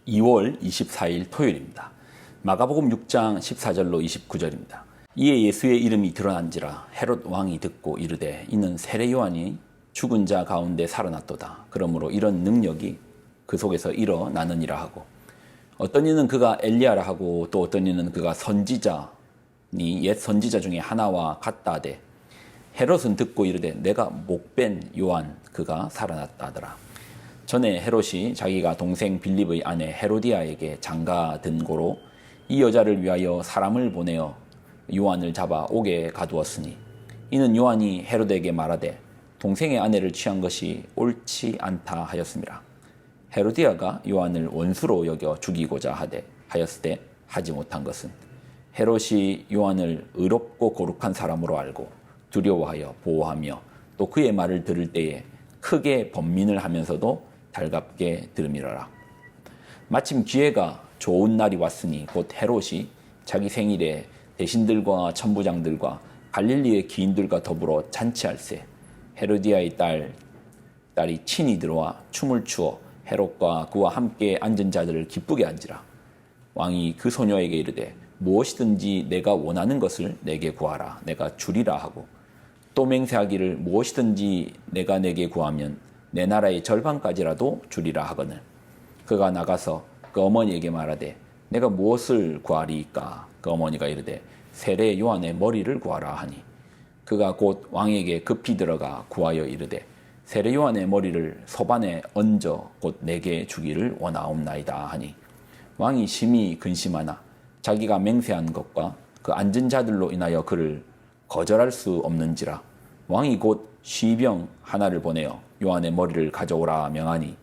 2월 24일 토요일입니다. 마가복음 6장 14절로 29절입니다. 이에 예수의 이름이 드러난지라 헤롯 왕이 듣고 이르되 이는 세례 요한이 죽은 자 가운데 살아났도다. 그러므로 이런 능력이 그 속에서 일어나느니라 하고, 어떤 이는 그가 엘리야라 하고 또 어떤 이는 그가 선지자니 옛 선지자 중에 하나와 같다 하되, 헤롯은 듣고 이르되 내가 목벤 요한 그가 살아났다 하더라. 전에 헤롯이 자기가 동생 빌립의 아내 헤로디아에게 장가든 고로 이 여자를 위하여 사람을 보내어 요한을 잡아 옥에 가두었으니, 이는 요한이 헤롯에게 말하되 동생의 아내를 취한 것이 옳지 않다 하였습니다. 헤로디아가 요한을 원수로 여겨 죽이고자 하였으되 하지 못한 것은, 헤롯이 요한을 의롭고 거룩한 사람으로 알고 두려워하여 보호하며 또 그의 말을 들을 때에 크게 번민을 하면서도 달갑게 들음이러라. 마침 기회가 좋은 날이 왔으니 곧 헤롯이 자기 생일에 대신들과 천부장들과 갈릴리의 기인들과 더불어 잔치할세, 헤로디아의 딸이 친히 들어와 춤을 추어 헤롯과 그와 함께 앉은 자들을 기쁘게 한지라. 왕이 그 소녀에게 이르되 무엇이든지 내가 원하는 것을 내게 구하라, 내가 주리라 하고, 또 맹세하기를 무엇이든지 내가 내게 구하면 내 나라의 절반까지라도 주리라 하거늘. 그가 나가서 그 어머니에게 말하되 내가 무엇을 구하리이까? 그 어머니가 이르되 세례 요한의 머리를 구하라 하니, 그가 곧 왕에게 급히 들어가 구하여 이르되 세례 요한의 머리를 소반에 얹어 곧 내게 주기를 원하옵나이다 하니, 왕이 심히 근심하나 자기가 맹세한 것과 그 앉은 자들로 인하여 그를 거절할 수 없는지라, 왕이 곧 쉬병 하나를 보내어 요한의 머리를 가져오라 명하니,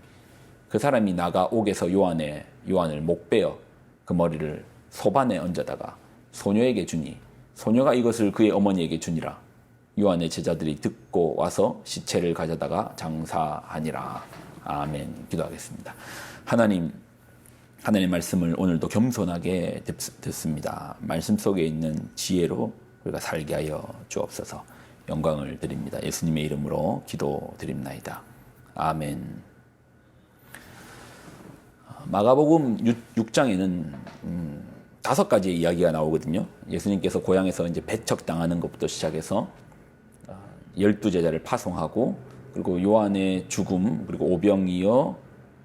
그 사람이 나가 옥에서 요한을 목베어 그 머리를 소반에 얹어다가 소녀에게 주니, 소녀가 이것을 그의 어머니에게 주니라. 요한의 제자들이 듣고 와서 시체를 가져다가 장사하니라. 아멘. 기도하겠습니다. 하나님 말씀을 오늘도 겸손하게 듣습니다. 말씀 속에 있는 지혜로 우리가 살게 하여 주옵소서. 영광을 드립니다. 예수님의 이름으로 기도드립나이다. 아멘. 마가복음 6장에는 5가지의 이야기가 나오거든요. 예수님께서 고향에서 이제 배척당하는 것부터 시작해서 12제자를 파송하고, 그리고 요한의 죽음, 그리고 오병이어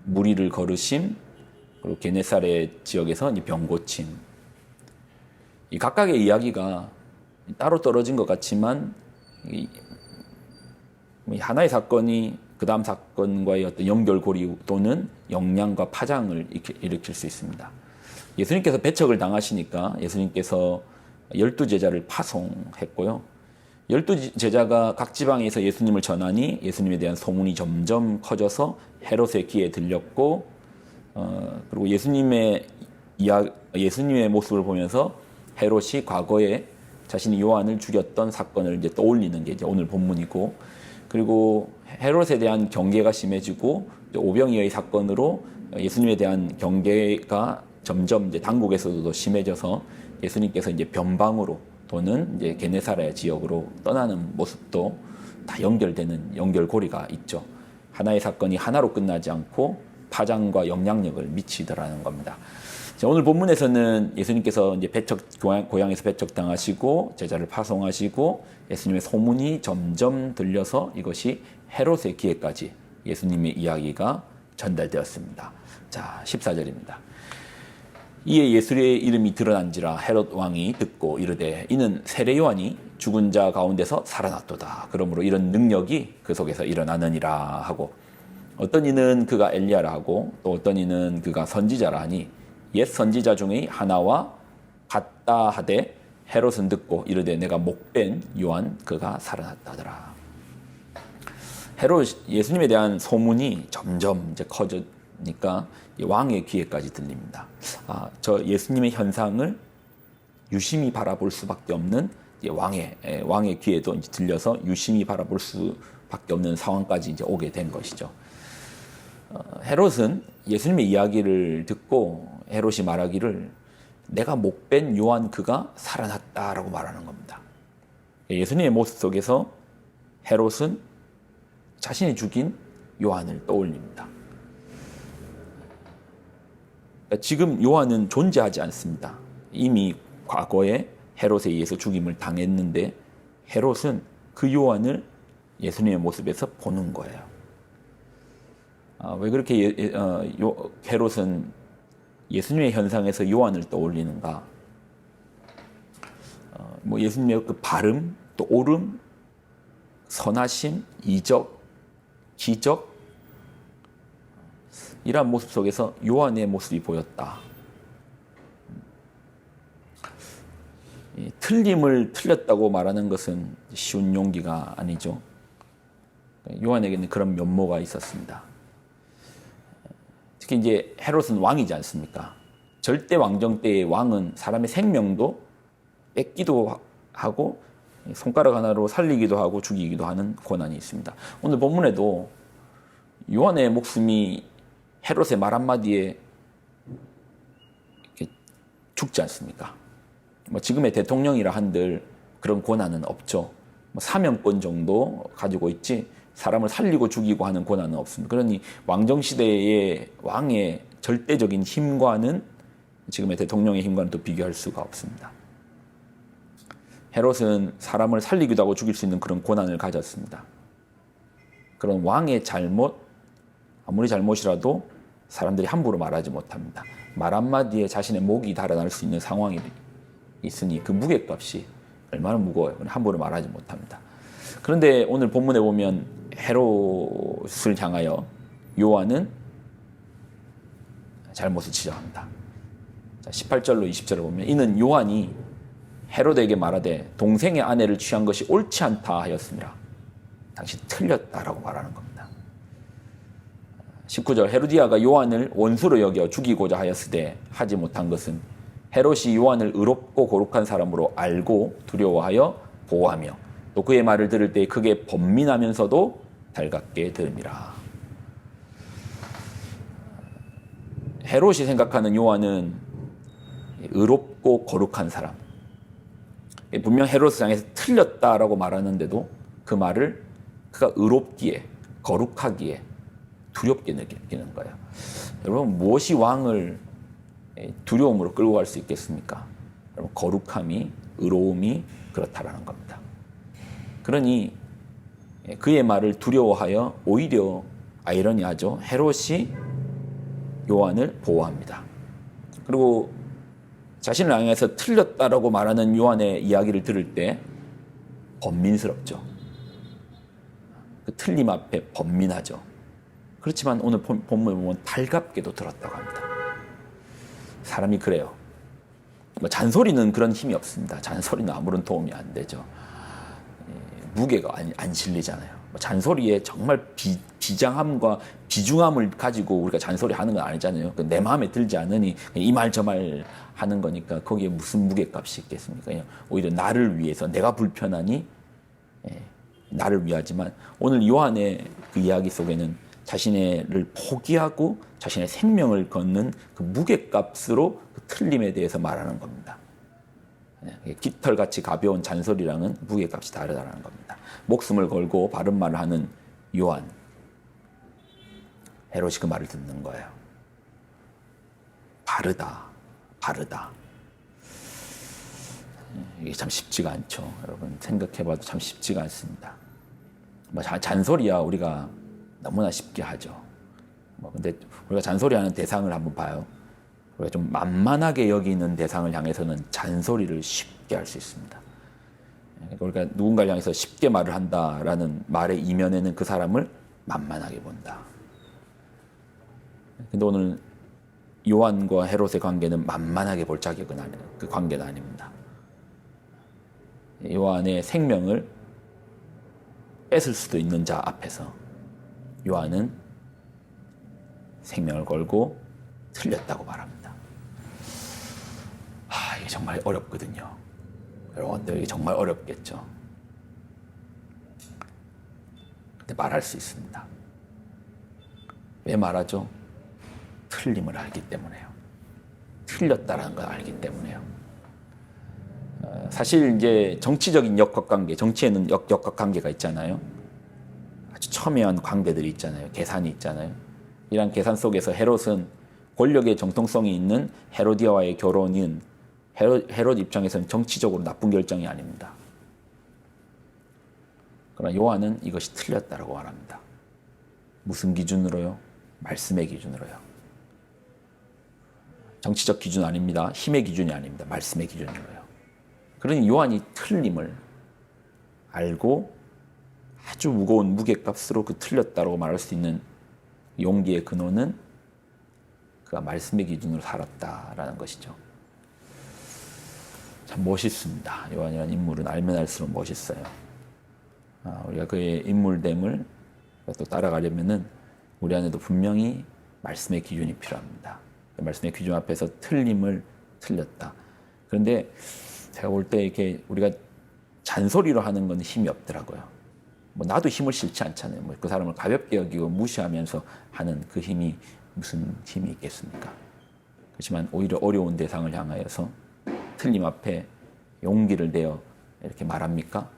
무리를 거르심, 그리고 게네사렛 지역에서 병 고침. 이 각각의 이야기가 따로 떨어진 것 같지만 하나의 사건이 그 다음 사건과의 어떤 연결고리 또는 영향과 파장을 일으킬 수 있습니다. 예수님께서 배척을 당하시니까 예수님께서 12제자를 파송했고요. 12제자가 각 지방에서 예수님을 전하니 예수님에 대한 소문이 점점 커져서 헤롯의 귀에 들렸고, 그리고 예수님의 모습을 보면서 헤롯이 과거에 자신이 요한을 죽였던 사건을 이제 떠올리는 게 이제 오늘 본문이고, 그리고 헤롯에 대한 경계가 심해지고 오병이어의 사건으로 예수님에 대한 경계가 점점 이제 당국에서도 심해져서 예수님께서 이제 변방으로 또는 이제 게네사렛 지역으로 떠나는 모습도 다 연결되는 연결고리가 있죠. 하나의 사건이 하나로 끝나지 않고 파장과 영향력을 미치더라는 겁니다. 오늘 본문에서는 예수님께서 이제 고향에서 배척당하시고 제자를 파송하시고 예수님의 소문이 점점 들려서 이것이 헤롯의 귀에까지 예수님의 이야기가 전달되었습니다. 자, 14절입니다. 이에 예수의 이름이 드러난지라 헤롯 왕이 듣고 이르되 이는 세례 요한이 죽은 자 가운데서 살아났도다. 그러므로 이런 능력이 그 속에서 일어나느니라 하고, 어떤 이는 그가 엘리야라 하고 또 어떤 이는 그가 선지자라 하니, 옛 선지자 중의 하나와 같다 하되 헤롯은 듣고 이르되 내가 목벤 요한 그가 살아났다 하더라. 헤롯 예수님에 대한 소문이 점점 이제 커지니까 왕의 귀에까지 들립니다. 저 예수님의 현상을 유심히 바라볼 수밖에 없는 왕의 귀에도 이제 들려서 유심히 바라볼 수밖에 없는 상황까지 이제 오게 된 것이죠. 헤롯은 예수님의 이야기를 듣고 헤롯이 말하기를 내가 목벤 요한 그가 살아났다라고 말하는 겁니다. 예수님의 모습 속에서 헤롯은 자신이 죽인 요한을 떠올립니다. 그러니까 지금 요한은 존재하지 않습니다. 이미 과거에 헤롯에 의해서 죽임을 당했는데 헤롯은 그 요한을 예수님의 모습에서 보는 거예요. 왜 그렇게 헤롯은 예수님의 현상에서 요한을 떠올리는가? 뭐 예수님의 그 발음, 또 오름, 선하심, 이적, 기적 이러한 모습 속에서 요한의 모습이 보였다. 틀림을 틀렸다고 말하는 것은 쉬운 용기가 아니죠. 요한에게는 그런 면모가 있었습니다. 특히 이제 헤롯은 왕이지 않습니까? 절대 왕정 때의 왕은 사람의 생명도 뺏기도 하고 손가락 하나로 살리기도 하고 죽이기도 하는 권한이 있습니다. 오늘 본문에도 요한의 목숨이 헤롯의 말 한마디에 죽지 않습니까? 뭐 지금의 대통령이라 한들 그런 권한은 없죠. 뭐 사면권 정도 가지고 있지 사람을 살리고 죽이고 하는 권한은 없습니다. 그러니 왕정시대의 왕의 절대적인 힘과는 지금의 대통령의 힘과는 또 비교할 수가 없습니다. 헤롯은 사람을 살리기도 하고 죽일 수 있는 그런 권한을 가졌습니다. 그런 왕의 잘못, 아무리 잘못이라도 사람들이 함부로 말하지 못합니다. 말 한마디에 자신의 목이 달아날 수 있는 상황이 있으니 그 무게값이 얼마나 무거워요. 함부로 말하지 못합니다. 그런데 오늘 본문에 보면 헤롯을 향하여 요한은 잘못을 지적합니다. 18절로 20절을 보면 이는 요한이 헤롯에게 말하되 동생의 아내를 취한 것이 옳지 않다 하였습니다. 당신 틀렸다라고 말하는 겁니다. 19절 헤로디아가 요한을 원수로 여겨 죽이고자 하였으되 하지 못한 것은 헤롯이 요한을 의롭고 거룩한 사람으로 알고 두려워하여 보호하며 또 그의 말을 들을 때 크게 번민하면서도 달갑게 들음이라. 헤롯이 생각하는 요한은 의롭고 거룩한 사람. 분명 헤롯을 향해서 틀렸다라고 말하는데도 그 말을 그가 의롭기에 거룩하기에 두렵게 느끼는 거예요. 여러분 무엇이 왕을 두려움으로 끌고 갈 수 있겠습니까? 여러분 거룩함이 의로움이 그렇다라는 겁니다. 그러니 그의 말을 두려워하여 오히려 아이러니하죠. 헤롯이 요한을 보호합니다. 그리고 자신을 향해서 틀렸다라고 말하는 요한의 이야기를 들을 때 번민스럽죠. 그 틀림 앞에 번민하죠. 그렇지만 오늘 본문에 보면 달갑게도 들었다고 합니다. 사람이 그래요. 뭐 잔소리는 그런 힘이 없습니다. 잔소리는 아무런 도움이 안 되죠. 무게가 안 실리잖아요. 잔소리에 정말 비장함과 비중함을 가지고 우리가 잔소리하는 건 아니잖아요. 내 마음에 들지 않으니 이 말 저 말 하는 거니까 거기에 무슨 무게값이 있겠습니까? 오히려 나를 위해서 내가 불편하니 나를 위하지만 오늘 요한의 그 이야기 속에는 자신을 포기하고 자신의 생명을 걷는 그 무게값으로 그 틀림에 대해서 말하는 겁니다. 깃털같이 가벼운 잔소리랑은 무게값이 다르다는 겁니다. 목숨을 걸고 바른 말을 하는 요한, 헤롯이 그 말을 듣는 거예요. 바르다. 이게 참 쉽지가 않죠. 여러분 생각해봐도 참 쉽지가 않습니다. 잔소리야 우리가 너무나 쉽게 하죠. 근데 우리가 잔소리하는 대상을 한번 봐요. 우리가 좀 만만하게 여기는 대상을 향해서는 잔소리를 쉽게 할 수 있습니다. 그러니까 누군가를 향해서 쉽게 말을 한다라는 말의 이면에는 그 사람을 만만하게 본다. 근데 오늘 요한과 헤롯의 관계는 만만하게 볼 자격은 아니에요. 그 관계는 아닙니다. 요한의 생명을 뺏을 수도 있는 자 앞에서 요한은 생명을 걸고 틀렸다고 말합니다. 이게 정말 어렵거든요. 여러분들 이게 정말 어렵겠죠. 근데 말할 수 있습니다. 왜 말하죠? 틀림을 알기 때문에요. 틀렸다라는 걸 알기 때문에요. 사실 이제 정치적인 역학관계, 정치에는 역학관계가 있잖아요. 아주 첨예한 관계들이 있잖아요. 계산이 있잖아요. 이런 계산 속에서 헤롯은 권력의 정통성이 있는 헤로디아와의 결혼은 헤롯 입장에서는 정치적으로 나쁜 결정이 아닙니다. 그러나 요한은 이것이 틀렸다라고 말합니다. 무슨 기준으로요? 말씀의 기준으로요. 정치적 기준 아닙니다. 힘의 기준이 아닙니다. 말씀의 기준으로요. 그러니 요한이 틀림을 알고 아주 무거운 무게값으로 그 틀렸다고 말할 수 있는 용기의 근원은 그가 말씀의 기준으로 살았다라는 것이죠. 참 멋있습니다. 요한이라는 인물은 알면 알수록 멋있어요. 우리가 그의 인물됨을 또 따라가려면은 우리 안에도 분명히 말씀의 기준이 필요합니다. 말씀의 기준 앞에서 틀림을 틀렸다. 그런데 제가 볼 때 이렇게 우리가 잔소리로 하는 건 힘이 없더라고요. 뭐 나도 힘을 실지 않잖아요. 뭐 그 사람을 가볍게 여기고 무시하면서 하는 그 힘이 무슨 힘이 있겠습니까? 그렇지만 오히려 어려운 대상을 향하여서 틀림 앞에 용기를 내어 이렇게 말합니까?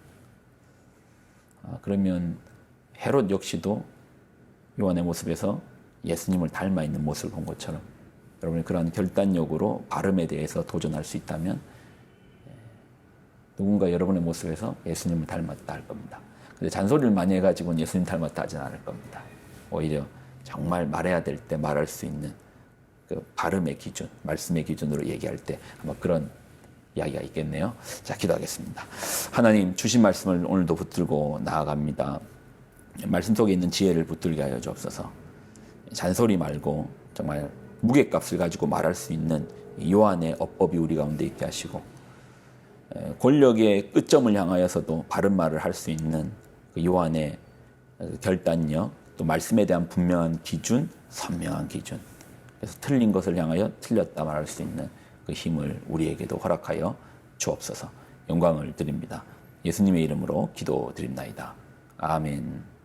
그러면 헤롯 역시도 요한의 모습에서 예수님을 닮아 있는 모습을 본 것처럼 여러분이 그러한 결단력으로 발음에 대해서 도전할 수 있다면 누군가 여러분의 모습에서 예수님을 닮았다 할 겁니다. 근데 잔소리를 많이 해가지고는 예수님 닮았다 하진 않을 겁니다. 오히려 정말 말해야 될 때 말할 수 있는 그 발음의 기준, 말씀의 기준으로 얘기할 때 아마 그런 이야기가 있겠네요. 자, 기도하겠습니다. 하나님, 주신 말씀을 오늘도 붙들고 나아갑니다. 말씀 속에 있는 지혜를 붙들게 하여 주옵소서. 잔소리 말고 정말 무게값을 가지고 말할 수 있는 요한의 어법이 우리 가운데 있게 하시고 권력의 끝점을 향하여서도 바른 말을 할 수 있는 그 요한의 결단력, 또 말씀에 대한 분명한 기준, 선명한 기준, 그래서 틀린 것을 향하여 틀렸다 말할 수 있는 그 힘을 우리에게도 허락하여 주옵소서. 영광을 드립니다. 예수님의 이름으로 기도드립나이다. 아멘.